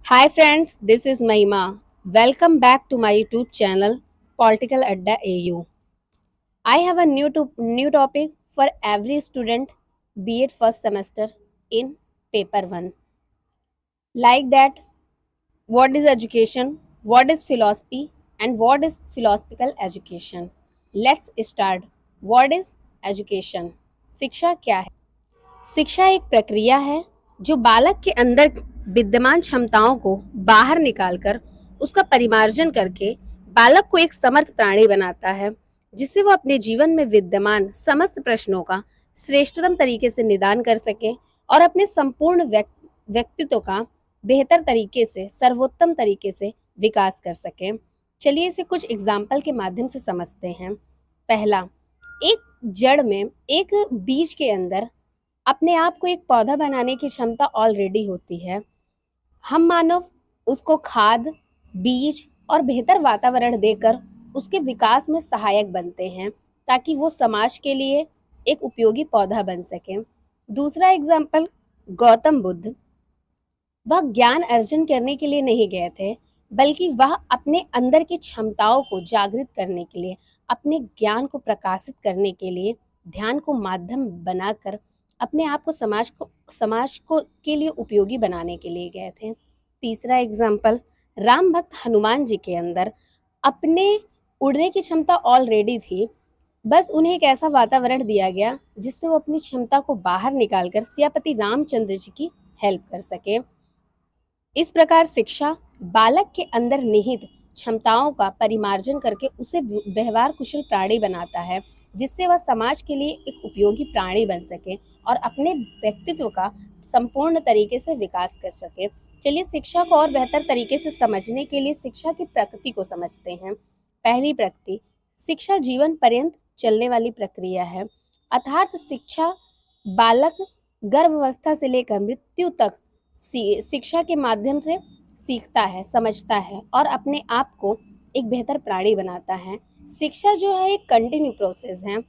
Hi friends, this is Mahima. Welcome back to my YouTube channel Political Adda AU. I have a new topic for every student, be it first semester in paper 1. Like that, what is education, what is philosophy, and what is philosophical education. Let's start. What is education? शिक्षा क्या है? शिक्षा एक प्रक्रिया है जो बालक के अंदर विद्यमान क्षमताओं को बाहर निकालकर उसका परिमार्जन करके बालक को एक समर्थ प्राणी बनाता है, जिससे वो अपने जीवन में विद्यमान समस्त प्रश्नों का श्रेष्ठतम तरीके से निदान कर सके और अपने संपूर्ण व्यक्तित्व का बेहतर तरीके से सर्वोत्तम तरीके से विकास कर सके। चलिए इसे कुछ एग्जाम्पल के माध्यम से समझते हैं। पहला, एक जड़ में एक बीज के अंदर अपने आप को एक पौधा बनाने की क्षमता ऑलरेडी होती है। हम मानव उसको खाद, बीज और बेहतर वातावरण देकर उसके विकास में सहायक बनते हैं ताकि वो समाज के लिए एक उपयोगी पौधा बन सके। दूसरा एग्जाम्पल, गौतम बुद्ध। वह ज्ञान अर्जन करने के लिए नहीं गए थे, बल्कि वह अपने अंदर की क्षमताओं को जागृत करने के लिए, अपने ज्ञान को प्रकाशित करने के लिए ध्यान को माध्यम बनाकर अपने आप को समाज को के लिए उपयोगी बनाने के लिए गए थे। तीसरा एग्जाम्पल, राम भक्त हनुमान जी के अंदर अपने उड़ने की क्षमता ऑलरेडी थी, बस उन्हें एक ऐसा वातावरण दिया गया जिससे वो अपनी क्षमता को बाहर निकालकर सियापति रामचंद्र जी की हेल्प कर सके। इस प्रकार शिक्षा बालक के अंदर निहित क्षमताओं का परिमार्जन करके उसे व्यवहार कुशल प्राणी बनाता है, जिससे वह समाज के लिए एक उपयोगी प्राणी बन सके और अपने व्यक्तित्व का संपूर्ण तरीके से विकास कर सके। चलिए शिक्षा को और बेहतर तरीके से समझने के लिए शिक्षा की प्रकृति को समझते हैं। पहली प्रकृति, शिक्षा जीवन पर्यंत चलने वाली प्रक्रिया है, अर्थात शिक्षा बालक गर्भावस्था से लेकर मृत्यु तक शिक्षा के माध्यम से सीखता है, समझता है और अपने आप को एक बेहतर प्राणी बनाता है। शिक्षा जो है एक कंटिन्यू प्रोसेस है।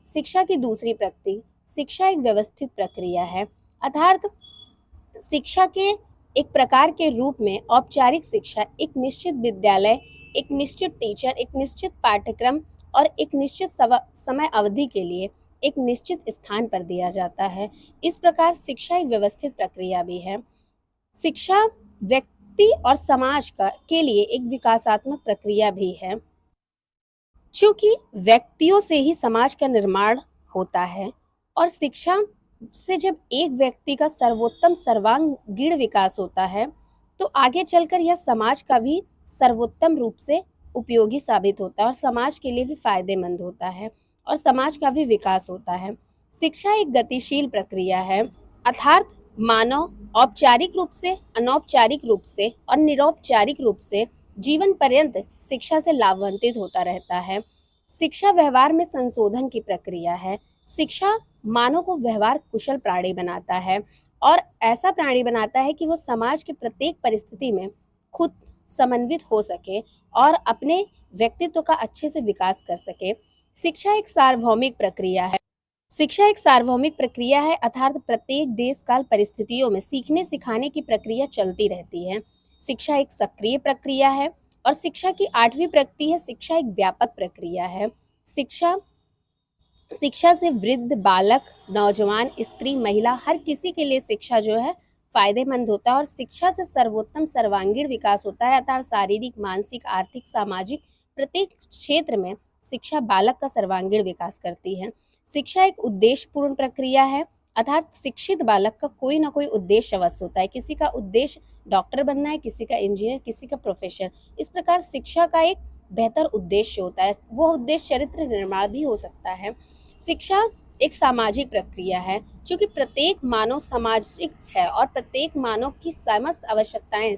शिक्षा की दूसरी प्रकृति, शिक्षा एक व्यवस्थित प्रक्रिया है, अर्थात शिक्षा के एक प्रकार के रूप में औपचारिक शिक्षा एक निश्चित विद्यालय, एक निश्चित टीचर, एक निश्चित पाठ्यक्रम और एक निश्चित समय अवधि के लिए एक निश्चित स्थान पर दिया जाता है। इस प्रकार शिक्षा एक व्यवस्थित प्रक्रिया भी है। शिक्षा व्यक्ति और समाज के लिए एक विकासात्मक प्रक्रिया भी है। चूंकि व्यक्तियों से ही समाज का निर्माण होता है और शिक्षा से जब एक व्यक्ति का सर्वोत्तम सर्वांगीण विकास होता है तो आगे चलकर यह समाज का भी सर्वोत्तम रूप से उपयोगी साबित होता है और समाज के लिए भी फायदेमंद होता है और समाज का भी विकास होता है। शिक्षा एक गतिशील प्रक्रिया है, अर्थात मानव औपचारिक रूप से, अनौपचारिक रूप से और निरौपचारिक रूप से जीवन पर्यंत शिक्षा से लाभान्वित होता रहता है। शिक्षा व्यवहार में संशोधन की प्रक्रिया है। शिक्षा मानव को व्यवहार कुशल प्राणी बनाता है और ऐसा प्राणी बनाता है कि वो समाज के प्रत्येक परिस्थिति में खुद समन्वित हो सके और अपने व्यक्तित्व का अच्छे से विकास कर सके। शिक्षा एक सार्वभौमिक प्रक्रिया है। शिक्षा एक सार्वभौमिक प्रक्रिया है, अर्थात प्रत्येक देश काल परिस्थितियों में सीखने सिखाने की प्रक्रिया चलती रहती है। शिक्षा एक सक्रिय प्रक्रिया है और शिक्षा की आठवीं प्रकृति है, शिक्षा एक व्यापक प्रक्रिया है। शिक्षा शिक्षा से वृद्ध, बालक, नौजवान, स्त्री, महिला हर किसी के लिए शिक्षा जो है फायदेमंद होता है और शिक्षा से सर्वोत्तम सर्वांगीण विकास होता है, अर्थात शारीरिक, मानसिक, आर्थिक, सामाजिक प्रत्येक क्षेत्र में शिक्षा बालक का सर्वांगीण विकास करती है। शिक्षा एक उद्देश्यपूर्ण प्रक्रिया है, अर्थात शिक्षित बालक का कोई ना कोई उद्देश्य अवश्य होता है। किसी का उद्देश्य डॉक्टर बनना है, किसी का इंजीनियर, किसी का प्रोफेसर। इस प्रकार शिक्षा का एक बेहतर उद्देश्य होता है, वो उद्देश्य चरित्र निर्माण भी हो सकता है। शिक्षा एक सामाजिक प्रक्रिया है, क्योंकि प्रत्येक मानव सामाजिक है और प्रत्येक मानव की समस्त आवश्यकताएं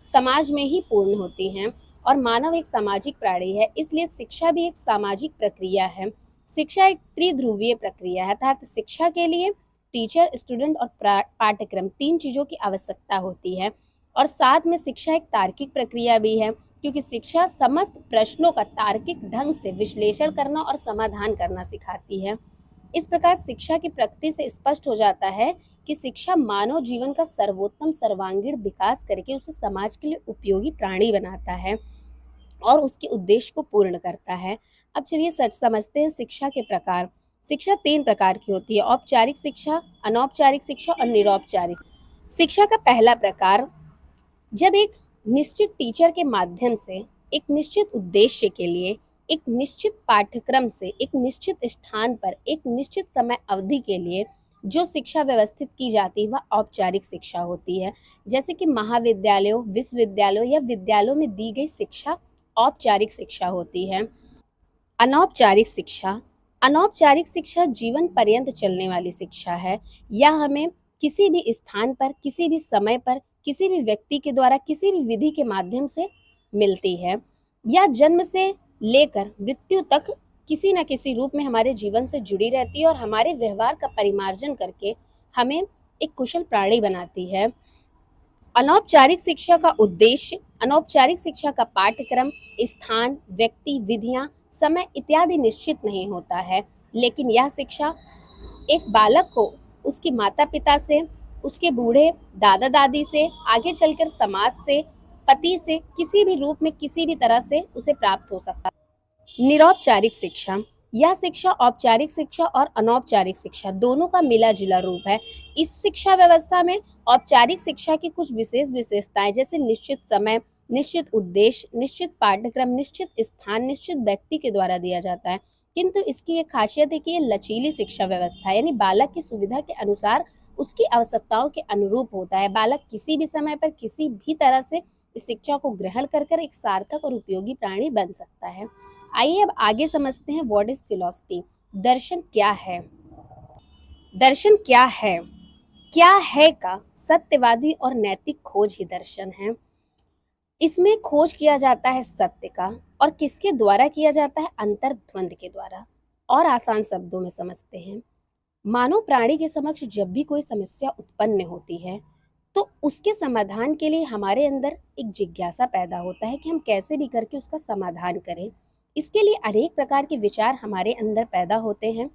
समाज में ही पूर्ण होती हैं और मानव एक सामाजिक प्राणी है, इसलिए शिक्षा भी एक सामाजिक प्रक्रिया है। शिक्षा एक त्रिध्रुवीय प्रक्रिया है, अर्थात शिक्षा के लिए टीचर, स्टूडेंट और पाठ्यक्रम तीन चीजों की आवश्यकता होती है और साथ में शिक्षा एक तार्किक प्रक्रिया भी है, क्योंकि शिक्षा समस्त प्रश्नों का तार्किक ढंग से विश्लेषण करना और समाधान करना सिखाती है। इस प्रकार शिक्षा की प्रकृति से स्पष्ट हो जाता है कि शिक्षा मानव जीवन का सर्वोत्तम सर्वांगीण विकास करके उसे समाज के लिए उपयोगी प्राणी बनाता है और उसके उद्देश्य को पूर्ण करता है। अब चलिए सच समझते हैं शिक्षा के प्रकार। शिक्षा 3 प्रकार की होती है: औपचारिक शिक्षा, अनौपचारिक शिक्षा और निरौपचारिक। शिक्षा का पहला प्रकार, जब एक निश्चित टीचर के माध्यम से एक निश्चित उद्देश्य के लिए एक निश्चित पाठ्यक्रम से एक निश्चित स्थान पर एक निश्चित समय अवधि के लिए जो शिक्षा व्यवस्थित की जाती है वह औपचारिक शिक्षा होती है। जैसे कि महाविद्यालयों, विश्वविद्यालयों या विद्यालयों में दी गई शिक्षा औपचारिक शिक्षा होती है। अनौपचारिक शिक्षा, अनौपचारिक शिक्षा जीवन पर्यंत चलने वाली शिक्षा है। यह हमें किसी भी स्थान पर, किसी भी समय पर, किसी भी व्यक्ति के द्वारा, किसी भी विधि के माध्यम से मिलती है। यह जन्म से लेकर मृत्यु तक किसी न किसी रूप में हमारे जीवन से जुड़ी रहती है और हमारे व्यवहार का परिमार्जन करके हमें एक कुशल प्राणी बनाती है। अनौपचारिक शिक्षा का उद्देश्य, अनौपचारिक शिक्षा का पाठ्यक्रम, स्थान, व्यक्ति, विधियां, समय इत्यादि निश्चित नहीं होता है, लेकिन यह शिक्षा एक बालक को उसकी माता पिता से, उसके बूढ़े दादा दादी से, आगे चलकर समाज से, पति से, किसी भी रूप में किसी भी तरह से उसे प्राप्त हो सकता है। निरौपचारिक शिक्षा, यह शिक्षा औपचारिक शिक्षा और अनौपचारिक शिक्षा दोनों का मिला जुला रूप है। इस शिक्षा व्यवस्था में औपचारिक शिक्षा की कुछ विशेष विशेषताएं, जैसे निश्चित समय, निश्चित उद्देश्य, निश्चित पाठ्यक्रम, निश्चित स्थान, निश्चित व्यक्ति के द्वारा दिया जाता है। किंतु इसकी एक खासियत है कि ये लचीली शिक्षा व्यवस्था है, यानी बालक की सुविधा के अनुसार, उसकी आवश्यकताओं के अनुरूप होता है। बालक किसी भी समय पर किसी भी तरह से इस शिक्षा को ग्रहण कर एक सार्थक और उपयोगी प्राणी बन सकता है। आइए अब आगे समझते हैं व्हाट इज फिलॉसफी। दर्शन क्या है? दर्शन क्या है? क्या है का सत्यवादी और नैतिक खोज ही दर्शन है। इसमें खोज किया जाता है सत्य का, और किसके द्वारा किया जाता है? अंतर्द्वंद के द्वारा। और आसान शब्दों में समझते हैं, मानव प्राणी के समक्ष जब भी कोई समस्या उत्पन्न होती है तो उसके समाधान के लिए हमारे अंदर एक जिज्ञासा पैदा होता है कि हम कैसे भी करके उसका समाधान करें। इसके लिए अनेक प्रकार के विचार हमारे अंदर पैदा होते हैं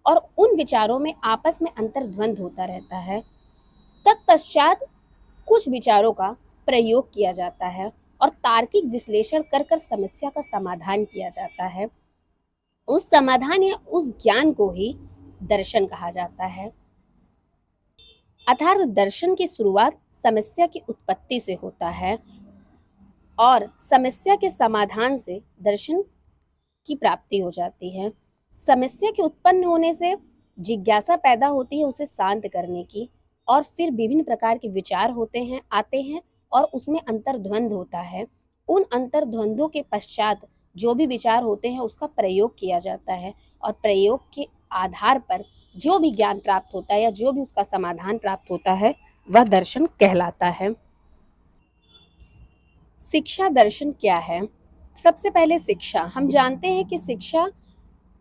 और उन विचारों में आपस में अंतर्द्वंद होता रहता है। तत्पश्चात कुछ विचारों का प्रयोग किया जाता है और तार्किक विश्लेषण कर कर समस्या का समाधान किया जाता है। उस समाधान या उस ज्ञान को ही दर्शन कहा जाता है। अर्थात दर्शन की शुरुआत समस्या की उत्पत्ति से होता है और समस्या के समाधान से दर्शन की प्राप्ति हो जाती है। समस्या के उत्पन्न होने से जिज्ञासा पैदा होती है उसे शांत करने की, और फिर विभिन्न प्रकार के विचार होते हैं, आते हैं, और उसमें अंतर्द्वंद होता है। उन अंतर्द्वंदों के पश्चात जो भी विचार होते हैं उसका प्रयोग किया जाता है और प्रयोग के आधार पर जो भी ज्ञान प्राप्त होता है या जो भी उसका समाधान प्राप्त होता है वह दर्शन कहलाता है। शिक्षा दर्शन क्या है? सबसे पहले शिक्षा, हम जानते हैं कि शिक्षा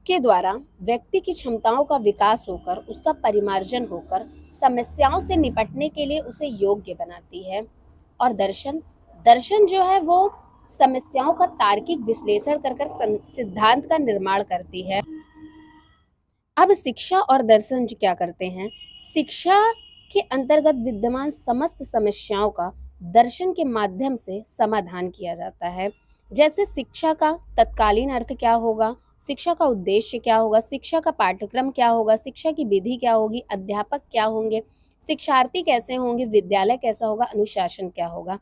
के द्वारा व्यक्ति की क्षमताओं का विकास होकर, उसका परिमार्जन होकर समस्याओं से निपटने के लिए उसे योग्य बनाती है। और दर्शन, दर्शन जो है वो समस्याओं का तार्किक विश्लेषण कर कर सिद्धांत का निर्माण करती है। अब शिक्षा और दर्शन जी क्या करते हैं? शिक्षा के अंतर्गत विद्यमान समस्त समस्याओं का दर्शन के माध्यम से समाधान किया जाता है। जैसे शिक्षा का तत्कालीन अर्थ क्या होगा, शिक्षा का उद्देश्य क्या होगा, शिक्षा का पाठ्यक्रम क्या होगा, शिक्षा की विधि क्या होगी, अध्यापक क्या होंगे, शिक्षार्थी कैसे होंगे, विद्यालय कैसा होगा, अनुशासन क्या होगा।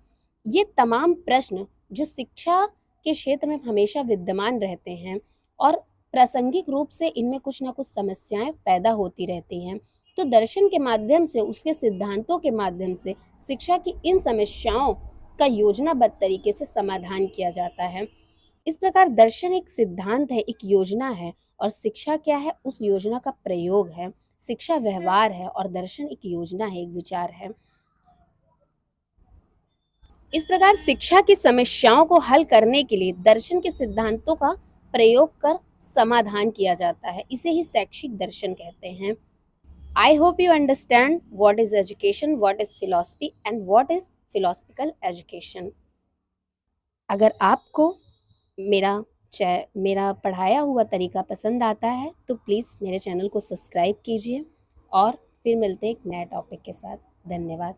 ये तमाम प्रश्न जो शिक्षा के क्षेत्र में हमेशा विद्यमान रहते हैं और प्रासंगिक रूप से इनमें कुछ ना कुछ समस्याएं पैदा होती रहती हैं। तो दर्शन के माध्यम से, उसके सिद्धांतों के माध्यम से शिक्षा की इन समस्याओं का योजनाबद्ध तरीके से समाधान किया जाता है। इस प्रकार दर्शन एक सिद्धांत है, एक योजना है, और शिक्षा क्या है? उस योजना का प्रयोग है। शिक्षा व्यवहार है और दर्शन एक योजना है, एक विचार है। इस प्रकार शिक्षा की समस्याओं को हल करने के लिए दर्शन के सिद्धांतों का प्रयोग कर समाधान किया जाता है। इसे ही शैक्षिक दर्शन कहते हैं। I hope you understand what is education, what is philosophy and what is philosophical education. अगर आपको मेरा मेरा पढ़ाया हुआ तरीका पसंद आता है तो प्लीज़ मेरे चैनल को सब्सक्राइब कीजिए और फिर मिलते हैं एक नए टॉपिक के साथ। धन्यवाद।